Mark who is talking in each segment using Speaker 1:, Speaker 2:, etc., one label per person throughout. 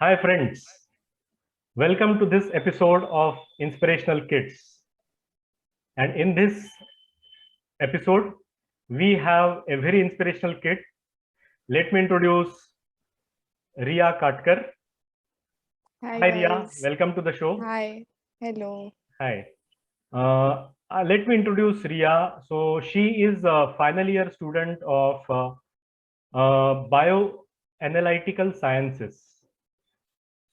Speaker 1: Hi, friends. Welcome to this episode of Inspirational Kids. And in this episode, we have a very inspirational kid. Let me introduce Riya Katkar.
Speaker 2: Hi
Speaker 1: Hi, Riya.
Speaker 2: guys.
Speaker 1: Welcome to the show.
Speaker 2: Hi. Hello.
Speaker 1: Hi. Let me introduce Riya. So, she is a final year student of Bioanalytical Sciences.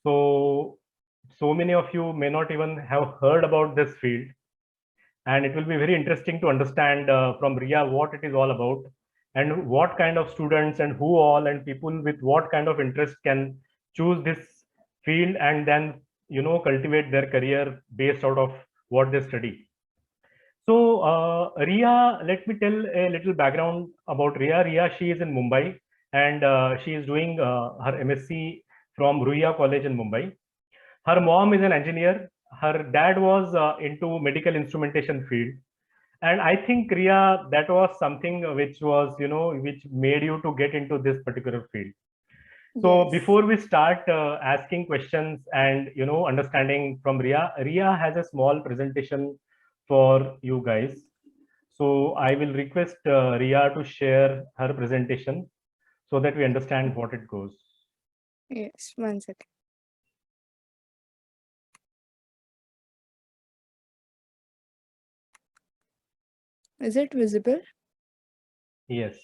Speaker 1: So many of you may not even have heard about this field, and it will be very interesting to understand from Riya what it is all about and what kind of students and who all and people with what kind of interest can choose this field and then cultivate their career based out of what they study. So Riya, let me tell a little background about Riya. Riya, she is in Mumbai, and she is doing her MSc from Riya College in Mumbai. Her mom is an engineer. Her dad was into medical instrumentation field, and I think, Riya, that was something which was, which made you to get into this particular field. So
Speaker 2: Yes.
Speaker 1: before we start asking questions and understanding from Riya, Riya has a small presentation for you guys. So I will request Riya to share her presentation so that we understand what it goes.
Speaker 2: Yes. One second. Is it visible?
Speaker 1: Yes,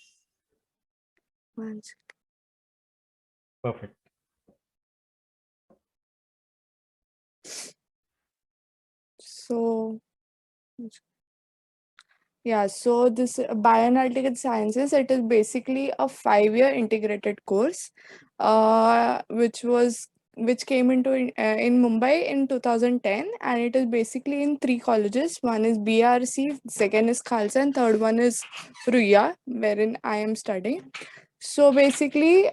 Speaker 2: One second.
Speaker 1: perfect.
Speaker 2: So yeah, so this bioanalytical sciences, it is basically a 5-year integrated course, which came into in Mumbai in 2010, and it is basically in 3 colleges. One is BRC, second is Khalsa, and third one is Ruya, wherein I am studying. So basically,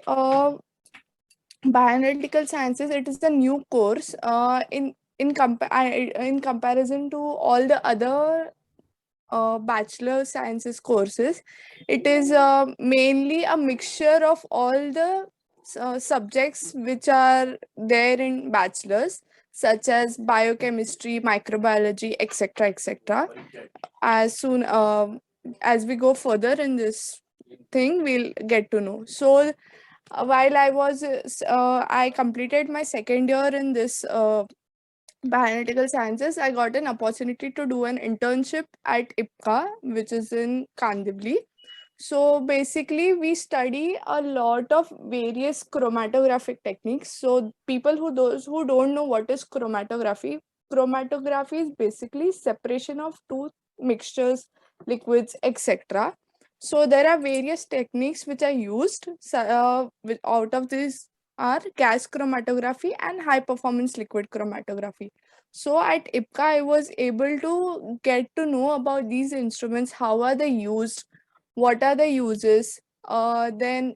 Speaker 2: bioanalytical sciences, it is a new course in comparison to all the other bachelor sciences courses. It is mainly a mixture of all the subjects which are there in bachelors, such as biochemistry, microbiology, etc., etc. As soon as we go further in this thing, we'll get to know. So while I completed my second year in this bioanalytical sciences, I got an opportunity to do an internship at IPCA, which is in Kandivali. So basically, we study a lot of various chromatographic techniques. So those who don't know what is chromatography is basically separation of two mixtures, liquids, etc. So there are various techniques which are used. Out of these are gas chromatography and high performance liquid chromatography. So at IPCA, I was able to get to know about these instruments, how are they used, what are the uses, then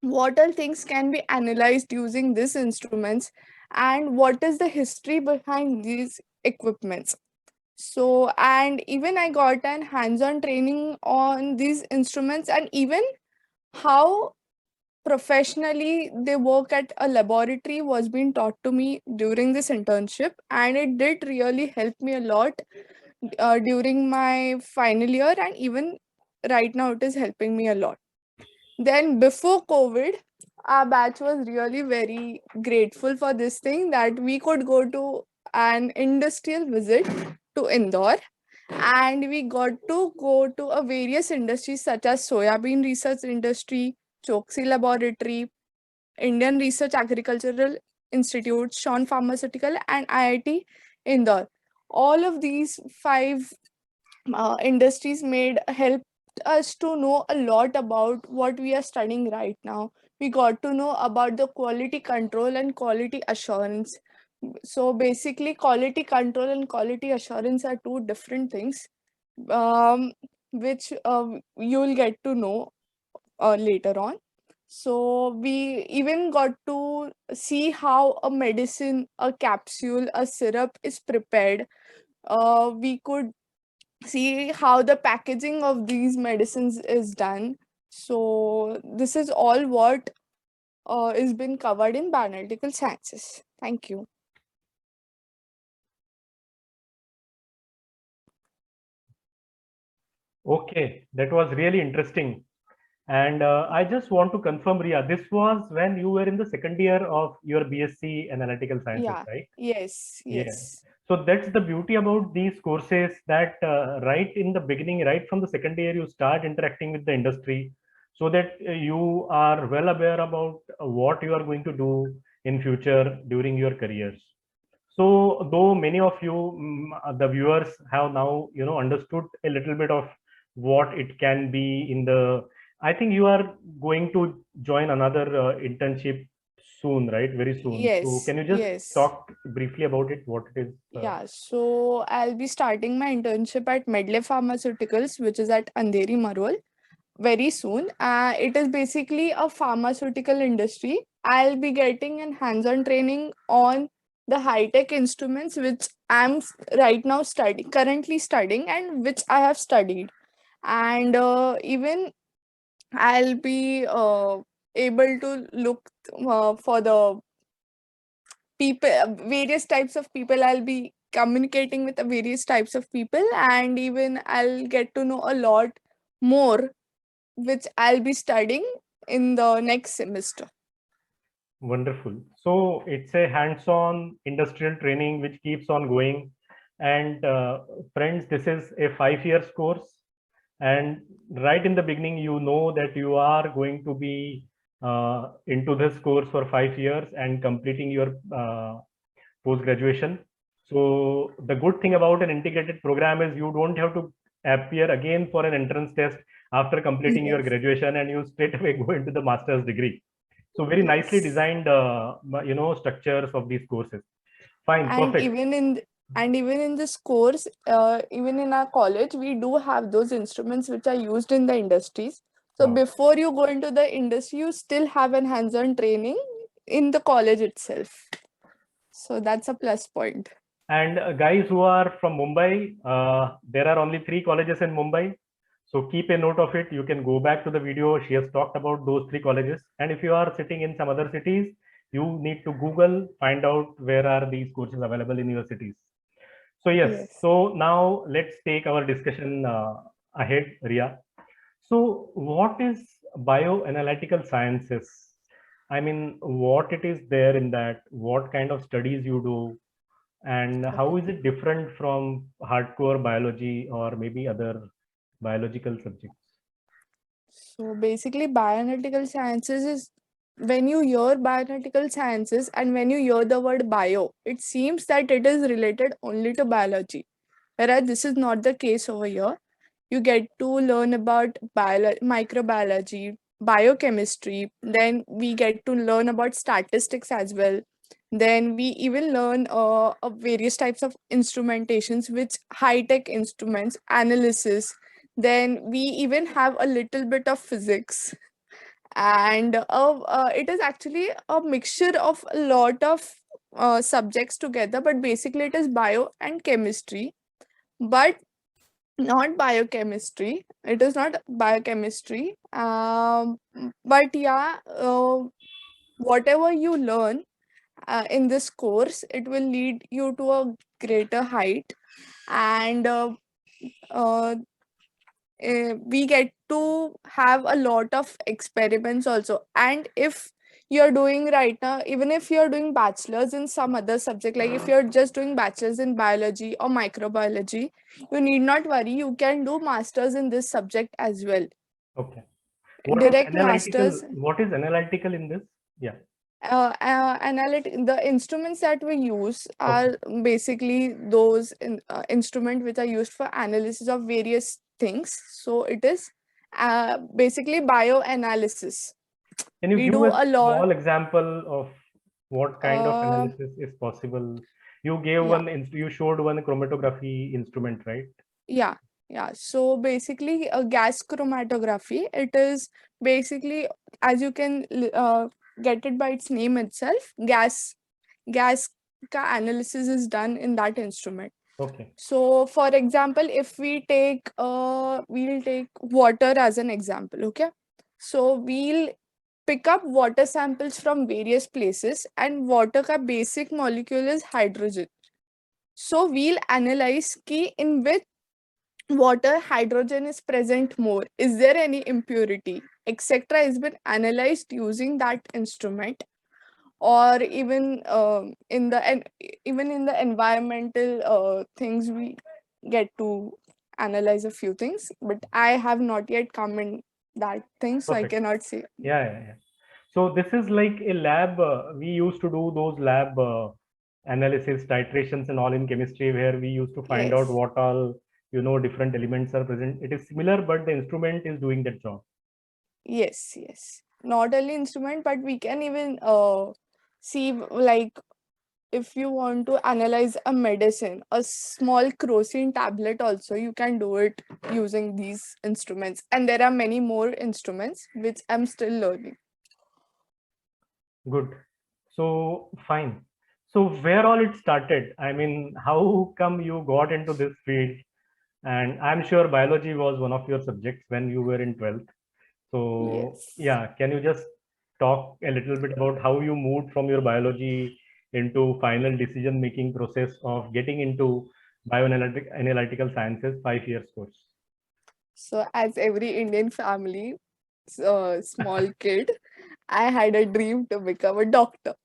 Speaker 2: what all things can be analyzed using these instruments, and what is the history behind these equipments. So, and even I got an hands-on training on these instruments, and even how professionally they work at a laboratory was being taught to me during this internship, and it did really help me a lot during my final year, and even right now it is helping me a lot. Then before COVID, our batch was really very grateful for this thing, that we could go to an industrial visit to Indore, and we got to go to a various industries such as soybean research industry, Choksi Laboratory, Indian Research Agricultural Institute, Sean Pharmaceutical, and IIT Indore. All of these five industries made helped us to know a lot about what we are studying right now. We got to know about the quality control and quality assurance. So basically, quality control and quality assurance are two different things, um, which you'll get to know later on. So we even got to see how a medicine, a capsule, a syrup is prepared. We could see how the packaging of these medicines is done. So this is all what is been covered in bioanalytical sciences. Thank you.
Speaker 1: Okay, that was really interesting. And I just want to confirm, Riya, this was when you were in the second year of your BSc Analytical Sciences,
Speaker 2: Yeah.
Speaker 1: right?
Speaker 2: Yes.
Speaker 1: Yeah.
Speaker 2: Yes.
Speaker 1: So that's the beauty about these courses, that right in the beginning, right from the second year, you start interacting with the industry, so that you are well aware about what you are going to do in future during your careers. So though many of you, the viewers, have now understood a little bit of what it can be in the, I think you are going to join another internship soon, right? Very soon. So
Speaker 2: Yes.
Speaker 1: can you just
Speaker 2: Yes.
Speaker 1: talk briefly about it, what it is?
Speaker 2: Yeah. So I'll be starting my internship at Medley Pharmaceuticals, which is at Andheri Marwal, very soon. It is basically a pharmaceutical industry. I'll be getting an hands-on training on the high-tech instruments which right now currently studying, and which I have studied. And even I'll be able to look for the people, various types of people. I'll be communicating with the various types of people, and even I'll get to know a lot more, which I'll be studying in the next semester.
Speaker 1: Wonderful. So it's a hands-on industrial training which keeps on going. And friends, this is a 5 years course. And right in the beginning, you know that you are going to be into this course for 5 years and completing your post-graduation. So the good thing about an integrated program is you don't have to appear again for an entrance test after completing your
Speaker 2: Yes.
Speaker 1: graduation, and you straight away go into the master's degree. So very nicely
Speaker 2: Yes.
Speaker 1: designed, structures of these courses. Fine,
Speaker 2: And
Speaker 1: perfect.
Speaker 2: even in this course, even in our college, we do have those instruments which are used in the industries. So
Speaker 1: Wow.
Speaker 2: before you go into the industry, you still have an hands-on training in the college itself. So that's a plus point.
Speaker 1: And guys who are from Mumbai, there are only 3 colleges in Mumbai. So keep a note of it. You can go back to the video. She has talked about those 3 colleges. And if you are sitting in some other cities, you need to Google, find out where are these courses available in your cities. So yes,
Speaker 2: Yes.
Speaker 1: so now let's take our discussion ahead, Riya. So what is bioanalytical sciences? I mean, what it is there in that, what kind of studies you do, and how
Speaker 2: Okay.
Speaker 1: is it different from hardcore biology or maybe other biological subjects?
Speaker 2: So basically, bioanalytical sciences is, when you hear bioanalytical sciences and when you hear the word bio, it seems that it is related only to biology. Whereas this is not the case over here. You get to learn about microbiology, biochemistry, then we get to learn about statistics as well. Then we even learn of various types of instrumentations, which high tech instruments, analysis. Then we even have a little bit of physics, and it is actually a mixture of a lot of subjects together, but basically it is bio and chemistry, but not biochemistry. It is not biochemistry. But yeah, whatever you learn in this course, it will lead you to a greater height. And uh, we get to have a lot of experiments also. And if you're doing right now, even if you're doing bachelor's in some other subject, like if you're just doing bachelor's in biology or microbiology, you need not worry, you can do masters in this subject as well.
Speaker 1: Okay. What is
Speaker 2: Direct
Speaker 1: analytical?
Speaker 2: masters.
Speaker 1: What is analytical in this? Yeah.
Speaker 2: The instruments that we use
Speaker 1: Okay.
Speaker 2: are basically those instruments which are used for analysis of various things. So it is basically bioanalysis.
Speaker 1: Can you
Speaker 2: We
Speaker 1: give
Speaker 2: do
Speaker 1: a
Speaker 2: a lot.
Speaker 1: small example of what kind of
Speaker 2: uh
Speaker 1: analysis is possible? You gave
Speaker 2: yeah.
Speaker 1: you showed one chromatography instrument, right?
Speaker 2: Yeah. Yeah, so basically a gas chromatography, it is basically, as you can get it by its name itself, gas analysis is done in that instrument.
Speaker 1: Okay.
Speaker 2: So for example, if we'll take water as an example. Okay, so pick up water samples from various places, and water ka basic molecule is hydrogen. So we'll analyze ki in which water hydrogen is present more. Is there any impurity, etc. has been analyzed using that instrument, or even even in the environmental things we get to analyze a few things, but I have not yet come in that thing, so I
Speaker 1: Perfect.
Speaker 2: cannot say.
Speaker 1: Yeah. So this is like a lab. We used to do those lab analysis, titrations, and all in chemistry, where we used to find out
Speaker 2: Yes,
Speaker 1: what all different elements are present. It is similar, but the instrument is doing that job.
Speaker 2: yes. Not only instrument, but we can even see, like, if you want to analyze a medicine, a small kerosene tablet also, you can do it using these instruments. And there are many more instruments which I'm still learning.
Speaker 1: Good. So fine. So where all it started? I mean, how come you got into this field? And I'm sure biology was one of your subjects when you were in 12th. So
Speaker 2: Yes.
Speaker 1: yeah, can you just talk a little bit about how you moved from your biology into final decision making process of getting into bioanalytical sciences 5 years course?
Speaker 2: So, as every Indian family, small kid, I had a dream to become a doctor.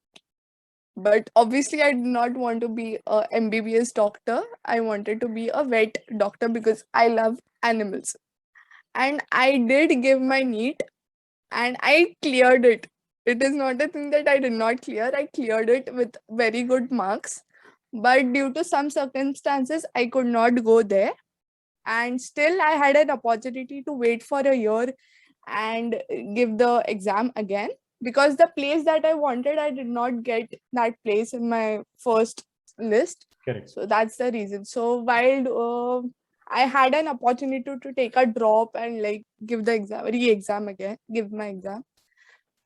Speaker 2: But obviously, I did not want to be a MBBS doctor. I wanted to be a vet doctor because I love animals. And I did give my NEET and I cleared it. It is not a thing that I did not clear. I cleared it with very good marks. But due to some circumstances, I could not go there. And still, I had an opportunity to wait for a year and give the exam again, because the place that I wanted, I did not get that place in my first list.
Speaker 1: Correct.
Speaker 2: So that's the reason. So while I had an opportunity to take a drop and like give the exam, re-exam again, give my exam.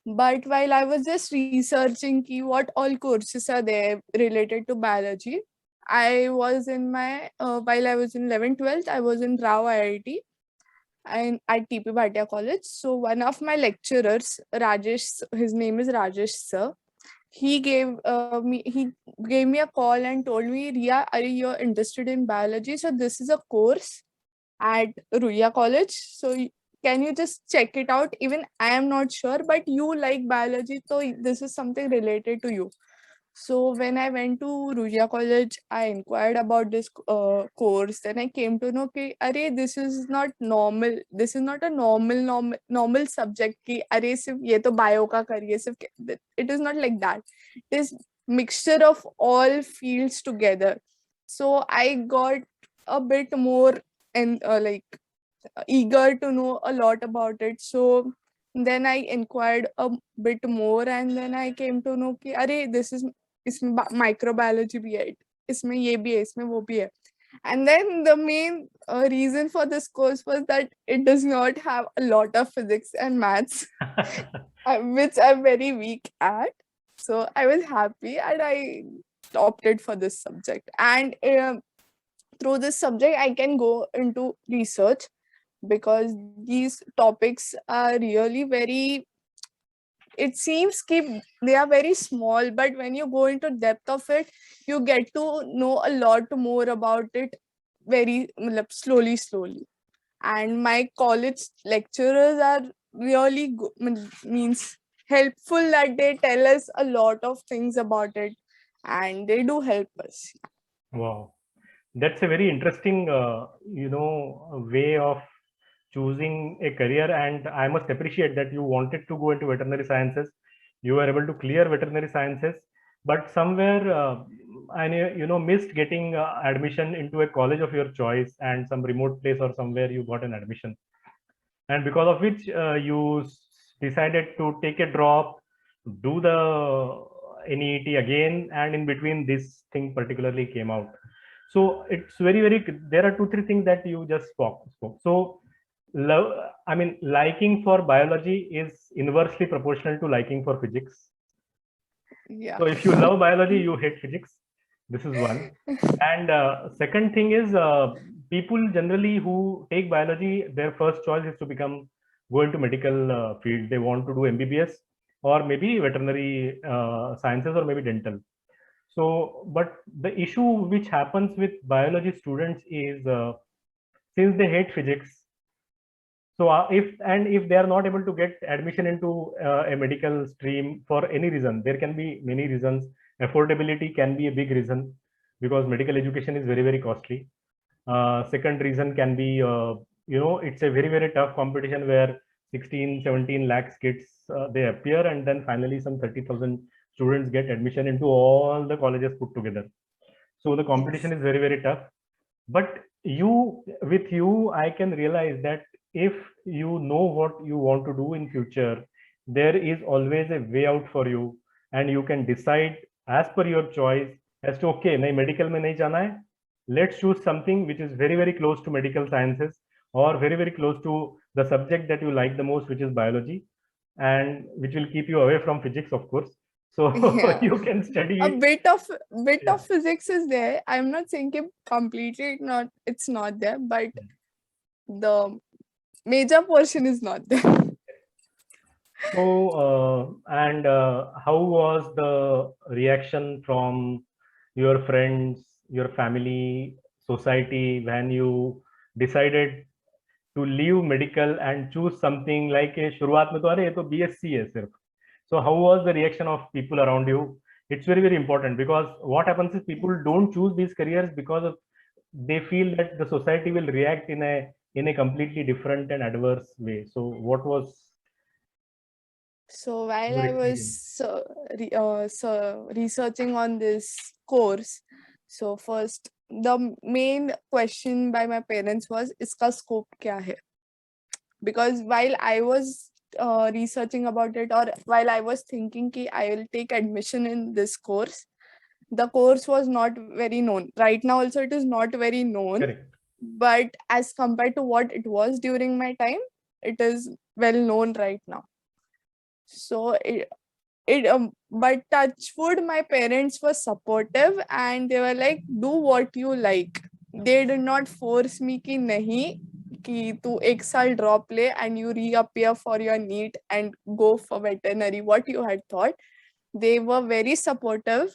Speaker 2: But while I was just researching ki what all courses are there related to biology, I was in my while I was in 11th 12th, I was in Rao IIT and at TP Bhatia College. So one of my lecturers, Rajesh, his name is Rajesh sir. He gave me a call and told me, Riya, are you interested in biology? So this is a course at Riya College. So can you just check it out? Even I am not sure, but you like biology, so this is something related to you. So when I went to Ruja College, I inquired about this course. Then I came to know कि अरे this is not normal. This is not a normal subject कि अरे सिर्फ ये तो bio का करिए सिर्फ. It is not like that. It is mixture of all fields together. So I got a bit more and eager to know a lot about it. So then I inquired a bit more and then I came to know कि अरे this is इसमें microbiology भी है, इसमें ये भी है, इसमें वो भी है. And then the main reason for this course was that it does not have a lot of physics and maths, which I'm very weak at. So I was happy and I opted for this subject. And through this subject, I can go into research because these topics are really very, it seems keep they are very small, but when you go into depth of it, you get to know a lot more about it very slowly. And my college lecturers are really means helpful, that they tell us a lot of things about it and they do help us.
Speaker 1: Wow, that's a very interesting, way of choosing a career. And I must appreciate that you wanted to go into veterinary sciences. You were able to clear veterinary sciences, but somewhere, missed getting admission into a college of your choice, and some remote place or somewhere you got an admission. And because of which you decided to take a drop, do the NEET again, and in between this thing particularly came out. So it's very there are two three things that you just spoke. So love, I mean, liking for biology is inversely proportional to liking for physics.
Speaker 2: Yeah.
Speaker 1: So if you love biology, you hate physics. This is one. And second thing is, people generally who take biology, their first choice is to become go into medical field. They want to do MBBS or maybe veterinary sciences or maybe dental. So, but the issue which happens with biology students is since they hate physics, so if they are not able to get admission into a medical stream for any reason, there can be many reasons. Affordability can be a big reason because medical education is very, very costly. Second reason can be, it's a very, very tough competition where 16, 17 lakhs kids, they appear, and then finally some 30,000 students get admission into all the colleges put together. So the competition
Speaker 2: Yes.
Speaker 1: is very, very tough. But with you, I can realize that if you know what you want to do in future, there is always a way out for you, and you can decide as per your choice as to, okay, nahi medical mein nahi jana hai, let's choose something which is very, very close to medical sciences or very, very close to the subject that you like the most, which is biology, and which will keep you away from physics, of course. So
Speaker 2: Yeah.
Speaker 1: you can study
Speaker 2: A
Speaker 1: it.
Speaker 2: bit
Speaker 1: Yeah.
Speaker 2: of physics is there. I'm not saying completely it's not there, but the major portion is not there.
Speaker 1: So, how was the reaction from your friends, your family, society when you decided to leave medical and choose something like a शुरुआत में तो अरे ये तो BSc है सिर्फ. So how was the reaction of people around you? It's very, very important because what happens is people don't choose these careers because of they feel that the society will react in a completely different and adverse way. So what was
Speaker 2: So while
Speaker 1: your
Speaker 2: I
Speaker 1: experience?
Speaker 2: was researching on this course, so first the main question by my parents was, "Iska scope kya hai?" Because while I was researching about it, or while I was thinking ki I will take admission in this course, the course was not very known. Right now also it is not very known,
Speaker 1: Correct.
Speaker 2: but as compared to what it was during my time, it is well known right now. So but touch wood, my parents were supportive and they were like, do what you like. They did not force me ki nahi, कि तू एक साल drop ले and you reappear for your NEET and go for veterinary, what you had thought. They were very supportive.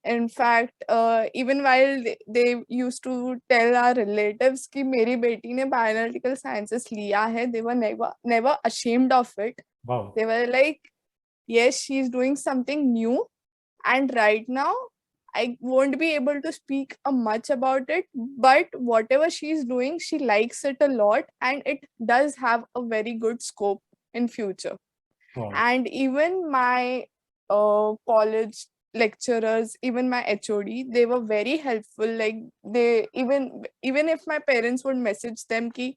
Speaker 2: In fact, even while they used to tell our relatives कि मेरी बेटी ने bioanalytical sciences लिया है, they were never ashamed of it.
Speaker 1: Wow.
Speaker 2: They were like, yes, she's doing something new, and right now I won't be able to speak much about it, but whatever she's doing, she likes it a lot, and it does have a very good scope in future.
Speaker 1: Wow.
Speaker 2: And even my college lecturers, even my HOD, they were very helpful. Like they even if my parents would message them ki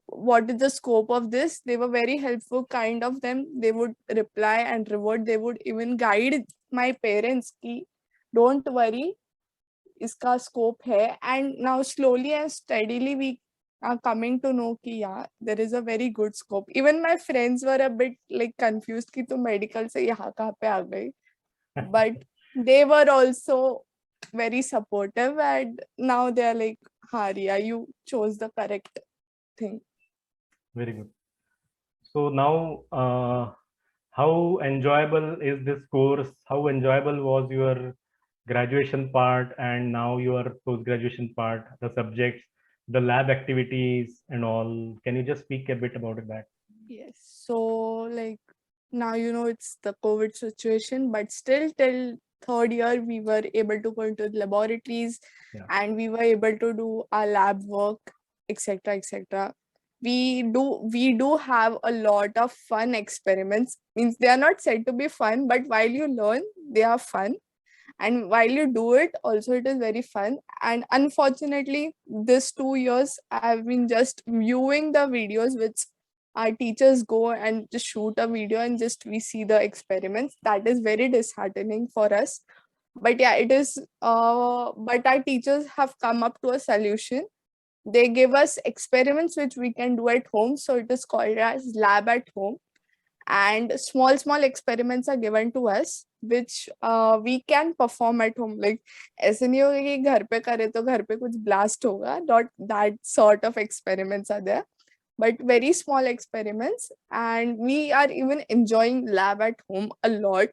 Speaker 2: what is the scope of this, they were very helpful kind of them. They would reply and revert. They would even guide my parents ki don't worry, iska scope hai. And now slowly and steadily we are coming to know ki yeah, there is a very good scope. Even my friends were a bit like confused ki tu medical se yahan kahan pe aa gayi, but they were also very supportive, and now they are like, ha Riya, you chose the correct thing.
Speaker 1: Very good. So now, how enjoyable is this course? How enjoyable was your graduation part and now your post-graduation part, the subjects, the lab activities and all? Can you just speak a bit about that?
Speaker 2: Yes. So like now it's the COVID situation, but still till third year we were able to go into the laboratories.
Speaker 1: Yeah.
Speaker 2: And we were able to do our lab work, etc., etc. We do have a lot of fun experiments. Means they are not said to be fun, but while you learn, they are fun. And while you do it, also it is very fun. And unfortunately, this 2 years I've been just viewing the videos which our teachers go and just shoot a video and just we see the experiments. That is very disheartening for us. But yeah, it is but our teachers have come up to a solution. They give us experiments which we can do at home, so it is called as lab at home. And small experiments are given to us which we can perform at home. Like ऐसे नहीं होगा कि घर पे करे तो घर पे कुछ blast होगा. Not that sort of experiments are there. but very small experiments, and we are even enjoying lab at home a lot.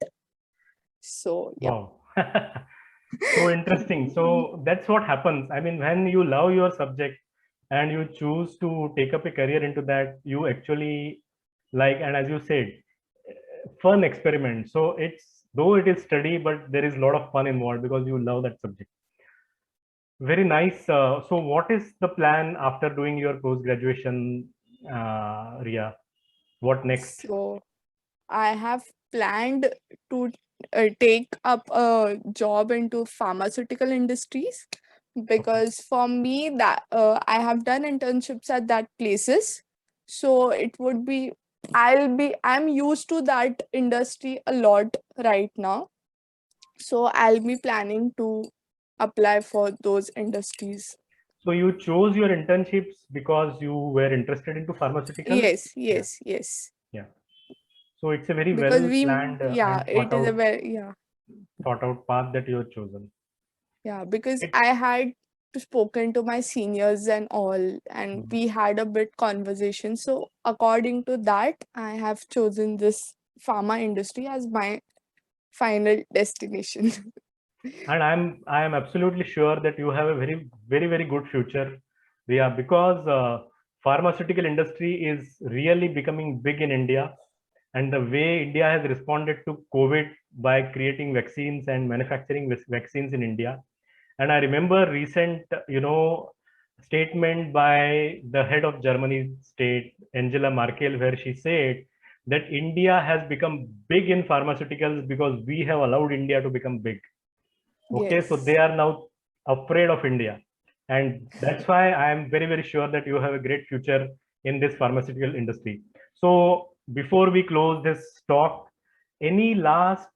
Speaker 2: So yeah.
Speaker 1: Wow. So interesting. So that's what happens. I mean, when you love your subject and you choose to take up a career into that, you actually like, and as you said, fun experiment. So it's, though it is study, but there is a lot of fun involved because you love that subject. Very nice. So what is the plan after doing your post graduation, Riya? What next?
Speaker 2: So I have planned to take up a job into pharmaceutical industries, because for me that I have done internships at that places, so it would be, I'm used to that industry a lot right now, so I'll be planning to apply for those industries.
Speaker 1: So you chose your internships because you were interested into pharmaceutical?
Speaker 2: Yes,
Speaker 1: Yeah,
Speaker 2: yes, yes.
Speaker 1: yeah. So it's a very
Speaker 2: Because
Speaker 1: well
Speaker 2: we,
Speaker 1: planned
Speaker 2: yeah,
Speaker 1: and
Speaker 2: it is a very, yeah.
Speaker 1: thought out path that you have chosen.
Speaker 2: Yeah, because
Speaker 1: It,
Speaker 2: I had spoken to my seniors and all, and we had a bit conversation. So according to that, I have chosen this pharma industry as my final destination.
Speaker 1: and I am absolutely sure that you have a very good future, yeah, because pharmaceutical industry is really becoming big in India, and the way India has responded to COVID by creating vaccines and manufacturing vaccines in India. And I remember recent, statement by the head of Germany state, Angela Merkel, where she said that India has become big in pharmaceuticals because we have allowed India to become big. Okay, so they
Speaker 2: Yes.
Speaker 1: are now afraid of India. And that's why I am very sure that you have a great future in this pharmaceutical industry. So before we close this talk, any last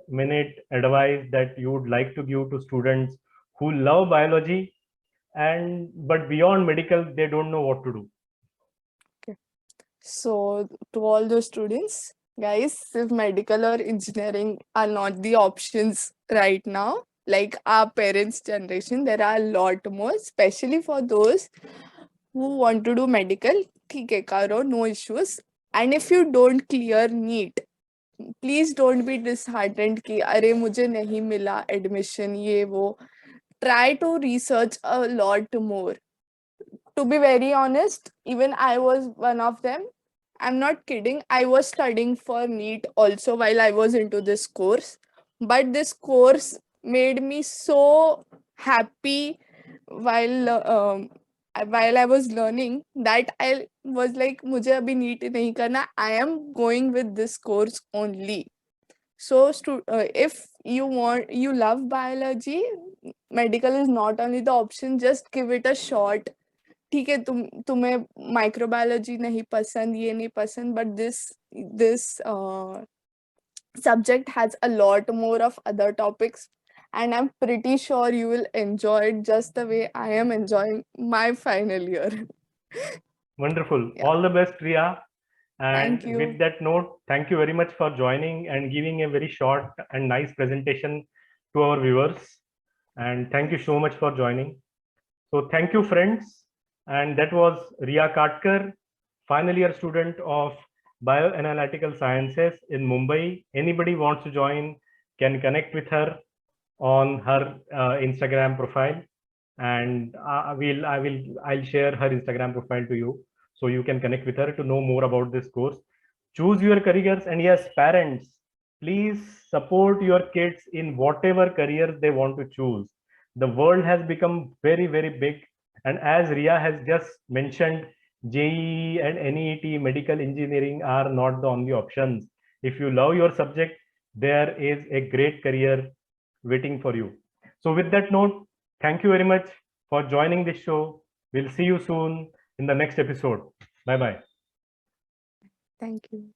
Speaker 1: minute advice that you would like to give to students who love biology and but beyond medical, they don't know what to do?
Speaker 2: Okay. So to all the students, guys, if medical or engineering are not the options right now, like our parents' generation, there are a lot more, especially for those who want to do medical. ठीक है, करो, no issues. And if you don't clear NEET, please don't be disheartened कि अरे मुझे नहीं मिला admission ये वो. Try to research a lot more. To be very honest, even I was one of them. I'm not kidding. I was studying for NEET also while I was into this course. But this course made me so happy while while I was learning that I was like, मुझे अभी NEET नहीं करना. I am going with this course only. So, if you love biology, medical is not only the option. Just give it a shot. ठीक है, तुम्हें microbiology नहीं पसंद, ये नहीं पसंद, but this subject has a lot more of other topics, and I'm pretty sure you will enjoy it just the way I am enjoying my final year.
Speaker 1: Wonderful.
Speaker 2: Yeah,
Speaker 1: All the best, Riya.
Speaker 2: thank
Speaker 1: And with
Speaker 2: you.
Speaker 1: that note, thank you very much for joining and giving a very short and nice presentation to our viewers. And thank you so much for joining. So thank you, friends. And that was Riya Katkar, final year student of Bioanalytical Sciences in Mumbai. Anybody wants to join can connect with her on her Instagram profile, and I'll share her Instagram profile to you, so you can connect with her to know more about this course. Choose your careers, and yes, parents, please support your kids in whatever careers they want to choose. The world has become very big, and as Riya has just mentioned, JEE and NEET, medical engineering are not the only options. If you love your subject, there is a great career waiting for you. So with that note, thank you very much for joining this show. We'll see you soon in the next episode. Bye bye.
Speaker 2: Thank you.